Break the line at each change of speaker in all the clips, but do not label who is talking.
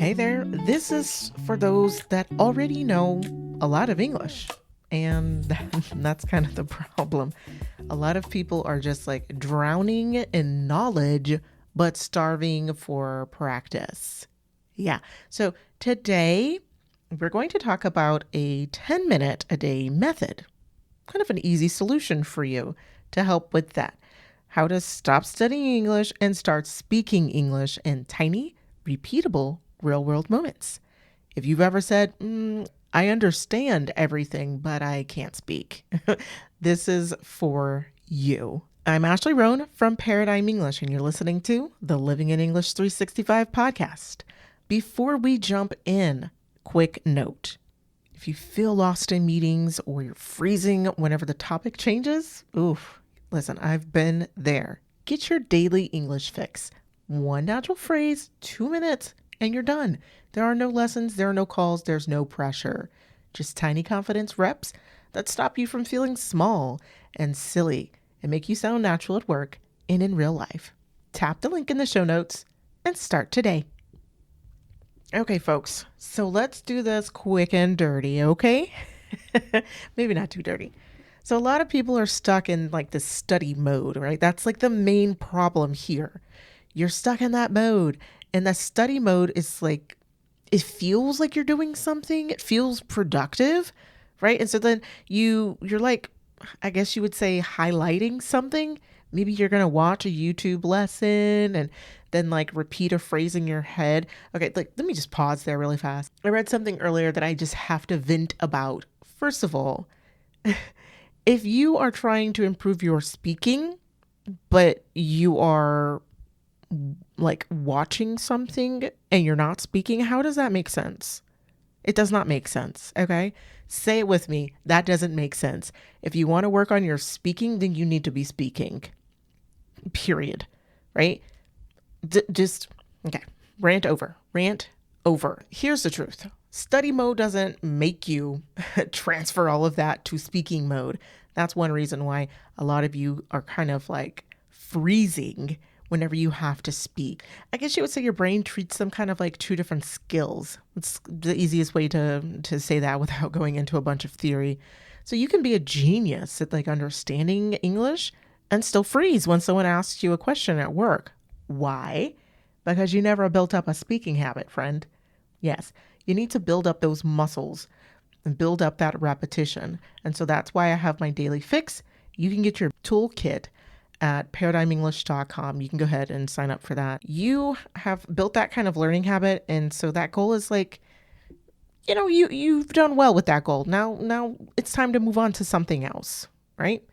Hey there, this is for those that already know a lot of English. And that's kind of the problem. A lot of people are just like drowning in knowledge, but starving for practice. Yeah, so today we're going to talk about a 10-minute a day method, kind of an easy solution for you to help with that. How to stop studying English and start speaking English in tiny, repeatable, real world moments. If you've ever said, I understand everything, but I can't speak, this is for you. I'm Ashley Roan from Paradigm English, and you're listening to the Living in English 365 podcast. Before we jump in, quick note. If you feel lost in meetings or you're freezing whenever the topic changes, listen, I've been there. Get your daily English fix. One natural phrase, 2 minutes, and you're done. There are no lessons, there are no calls, there's no pressure. Just tiny confidence reps that stop you from feeling small and silly and make you sound natural at work and in real life. Tap the link in the show notes and start today. Okay, folks, so let's do this quick and dirty, okay? Maybe not too dirty. So a lot of people are stuck in like the study mode, right? That's like the main problem here. You're stuck in that mode, and the study mode is like, it feels like you're doing something. It feels productive, right? And so then you're like, I guess you would say highlighting something. Maybe you're going to watch a YouTube lesson and then like repeat a phrase in your head. Okay, like let me just pause there really fast. I read something earlier that I just have to vent about. First of all, if you are trying to improve your speaking, but you are like watching something and you're not speaking, how does that make sense? It does not make sense, okay? Say it with me. That doesn't make sense. If you want to work on your speaking, then you need to be speaking. Period. Right? Okay. Rant over. Here's the truth. Study mode doesn't make you transfer all of that to speaking mode. That's one reason why a lot of you are kind of like freezing whenever you have to speak. I guess you would say your brain treats them kind of like two different skills. It's the easiest way to say that without going into a bunch of theory. So you can be a genius at like understanding English and still freeze when someone asks you a question at work. Why? Because you never built up a speaking habit, friend. Yes, you need to build up those muscles and build up that repetition. And so that's why I have my daily fix. You can get your toolkit at paradigmenglish.com. You can go ahead and sign up for that. You have built that kind of learning habit. And so that goal is like, you've done well with that goal. Now it's time to move on to something else, right?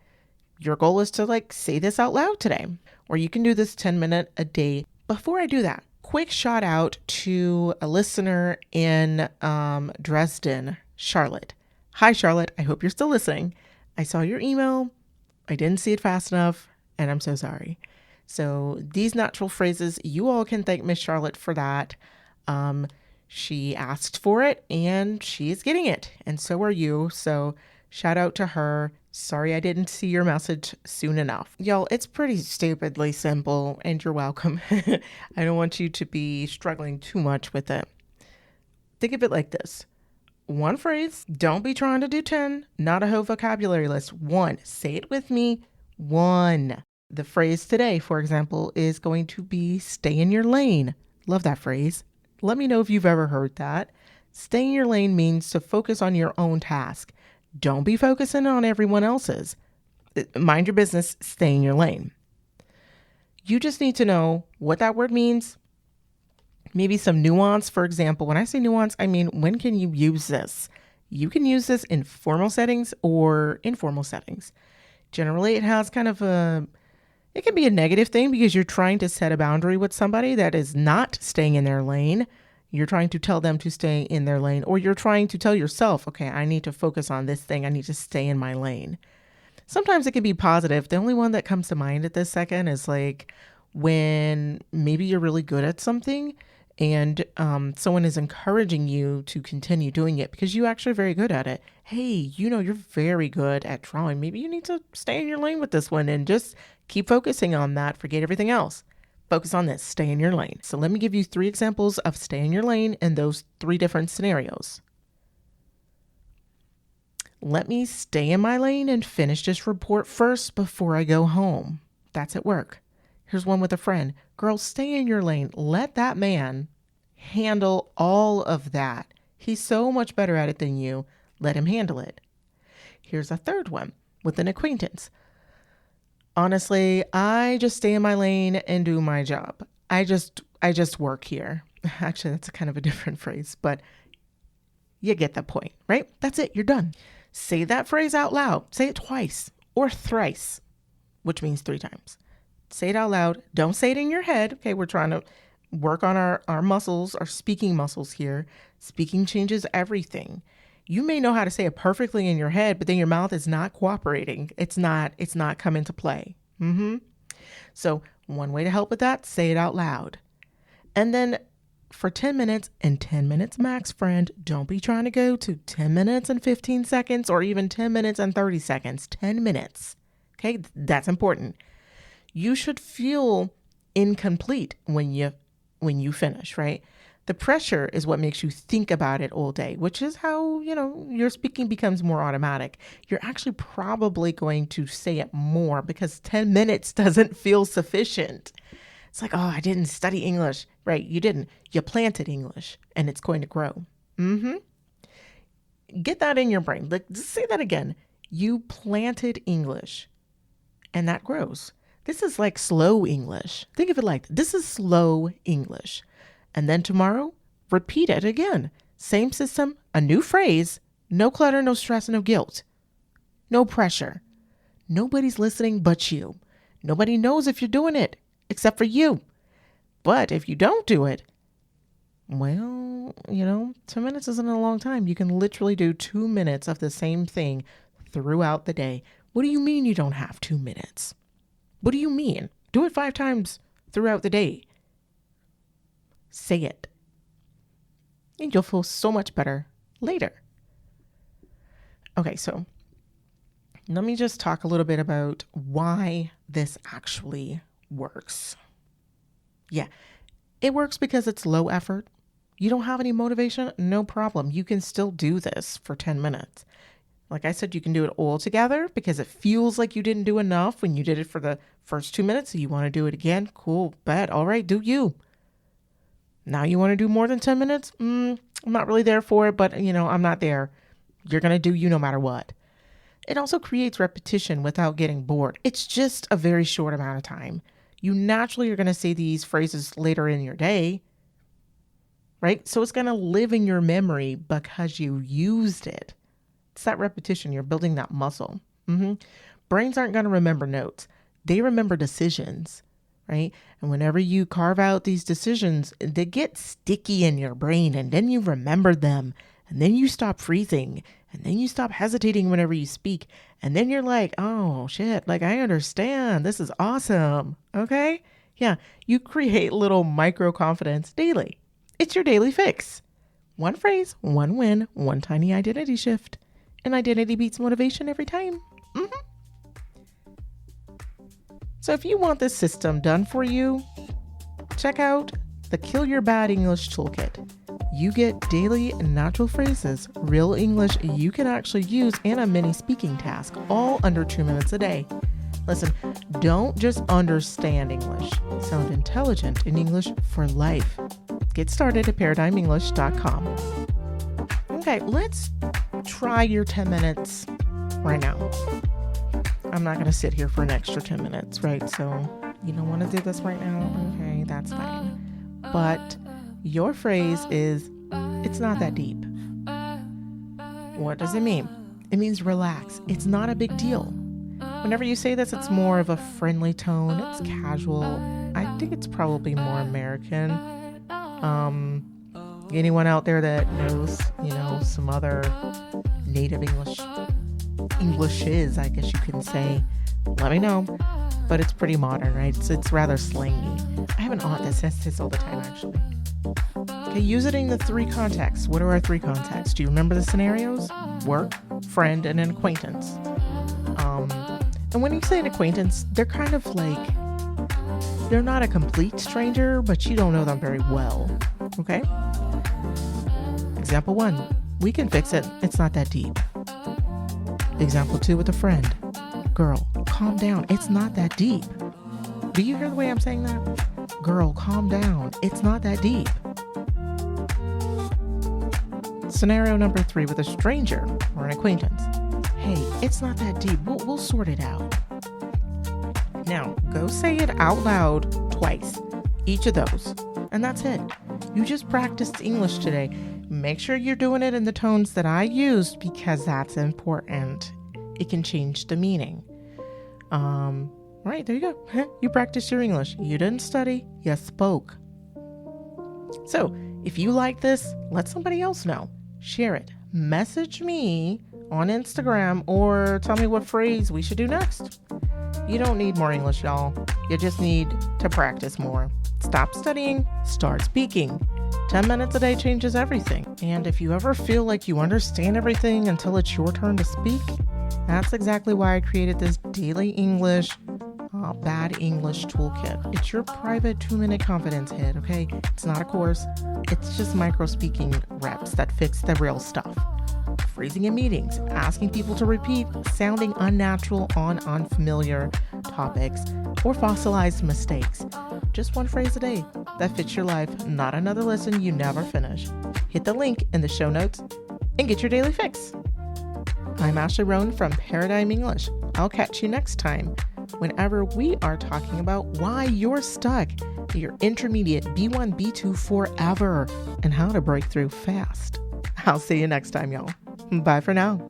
Your goal is to like say this out loud today, or you can do this 10-minute a day. Before I do that, quick shout out to a listener in Dresden, Charlotte. Hi, Charlotte. I hope you're still listening. I saw your email. I didn't see it fast enough, and I'm so sorry. So these natural phrases, you all can thank Miss Charlotte for that. She asked for it, and she is getting it, and so are you. So shout out to her. Sorry I didn't see your message soon enough. Y'all, it's pretty stupidly simple, and you're welcome. I don't want you to be struggling too much with it. Think of it like this. One phrase, don't be trying to do 10, not a whole vocabulary list. 1, say it with me, 1. The phrase today, for example, is going to be stay in your lane. Love that phrase. Let me know if you've ever heard that. Stay in your lane means to focus on your own task. Don't be focusing on everyone else's. Mind your business, stay in your lane. You just need to know what that word means. Maybe some nuance. For example, when I say nuance, I mean, when can you use this? You can use this in formal settings or informal settings. Generally, it has kind of it can be a negative thing because you're trying to set a boundary with somebody that is not staying in their lane. You're trying to tell them to stay in their lane, or you're trying to tell yourself, okay, I need to focus on this thing. I need to stay in my lane. Sometimes it can be positive. The only one that comes to mind at this second is like when maybe you're really good at something and someone is encouraging you to continue doing it because you actually are very good at it. Hey, you're very good at drawing. Maybe you need to stay in your lane with this one and just keep focusing on that. Forget everything else. Focus on this. Stay in your lane. So let me give you 3 examples of stay in your lane in those 3 different scenarios. Let me stay in my lane and finish this report first before I go home. That's at work. Here's one with a friend. Girl, stay in your lane. Let that man handle all of that. He's so much better at it than you. Let him handle it. Here's a third one with an acquaintance. Honestly, I just stay in my lane and do my job. I just work here. Actually, that's a kind of a different phrase, but you get the point, right? That's it. You're done. Say that phrase out loud. Say it twice or thrice, which means 3 times. Say it out loud. Don't say it in your head. Okay, we're trying to work on our muscles, our speaking muscles here. Speaking changes everything. You may know how to say it perfectly in your head, but then your mouth is not cooperating. It's not coming to play. So one way to help with that, say it out loud. And then for 10 minutes and 10 minutes max, friend, don't be trying to go to 10 minutes and 15 seconds or even 10 minutes and 30 seconds, 10 minutes. Okay, that's important. You should feel incomplete when you finish, right? The pressure is what makes you think about it all day, which is how, your speaking becomes more automatic. You're actually probably going to say it more because 10 minutes doesn't feel sufficient. It's like, oh, I didn't study English. Right, you didn't. You planted English and it's going to grow. Get that in your brain. Just say that again. You planted English and that grows. This is like slow English. Think of it like this is slow English. And then tomorrow, repeat it again. Same system, a new phrase, no clutter, no stress, no guilt, no pressure. Nobody's listening but you. Nobody knows if you're doing it except for you. But if you don't do it, well, 2 minutes isn't a long time. You can literally do 2 minutes of the same thing throughout the day. What do you mean you don't have 2 minutes? What do you mean? Do it 5 times throughout the day. Say it. And you'll feel so much better later. Okay, so let me just talk a little bit about why this actually works. Yeah, it works because it's low effort. You don't have any motivation? No problem. You can still do this for 10 minutes. Like I said, you can do it all together because it feels like you didn't do enough when you did it for the first 2 minutes. So you want to do it again? Cool, bet. All right, do you. Now you want to do more than 10 minutes? I'm not really there for it, but I'm not there. You're going to do you no matter what. It also creates repetition without getting bored. It's just a very short amount of time. You naturally are going to say these phrases later in your day, right? So it's going to live in your memory because you used it. It's that repetition. You're building that muscle. Brains aren't going to remember notes. They remember decisions, right? And whenever you carve out these decisions, they get sticky in your brain and then you remember them and then you stop freezing and then you stop hesitating whenever you speak. And then you're like, oh shit, like I understand. This is awesome. Okay. Yeah. You create little micro confidence daily. It's your daily fix. One phrase, one win, one tiny identity shift. And identity beats motivation every time. So if you want this system done for you, check out the Kill Your Bad English Toolkit. You get daily natural phrases, real English you can actually use, and a mini speaking task, all under 2 minutes a day. Listen, don't just understand English. Sound intelligent in English for life. Get started at paradigmenglish.com. Okay, let's try your 10 minutes right now. I'm not going to sit here for an extra 10 minutes, right? So you don't want to do this right now? Okay, that's fine. But your phrase is, it's not that deep. What does it mean? It means relax. It's not a big deal. Whenever you say this, it's more of a friendly tone. It's casual. I think it's probably more American. Anyone out there that knows, some other native Englishes, I guess you can say, let me know. But it's pretty modern, right? It's rather slangy. I have an aunt that says this all the time, actually. Okay, use it in the 3 contexts. What are our 3 contexts? Do you remember the scenarios? Work, friend, and an acquaintance. And when you say an acquaintance, they're kind of like You're not a complete stranger, but you don't know them very well. Okay? Example 1, we can fix it. It's not that deep. Example 2 with a friend. Girl, calm down. It's not that deep. Do you hear the way I'm saying that? Girl, calm down. It's not that deep. Scenario number 3 with a stranger or an acquaintance. Hey, it's not that deep. We'll sort it out. Now, go say it out loud twice, each of those, and that's it. You just practiced English today. Make sure you're doing it in the tones that I used because that's important. It can change the meaning. All right, there you go. You practiced your English. You didn't study, you spoke. So, if you like this, let somebody else know. Share it. Message me on Instagram or tell me what phrase we should do next. You don't need more English, y'all. You just need to practice more. Stop studying, start speaking. 10 minutes a day changes everything. And if you ever feel like you understand everything until it's your turn to speak, that's exactly why I created this daily English, bad English toolkit. It's your private 2-minute confidence hit, okay? It's not a course. It's just micro speaking reps that fix the real stuff. Phrasing in meetings, asking people to repeat, sounding unnatural on unfamiliar topics, or fossilized mistakes. Just one phrase a day that fits your life, not another lesson you never finish. Hit the link in the show notes and get your daily fix. I'm Ashley Roan from Paradigm English. I'll catch you next time whenever we are talking about why you're stuck at your intermediate B1, B2 forever and how to break through fast. I'll see you next time, y'all. Bye for now.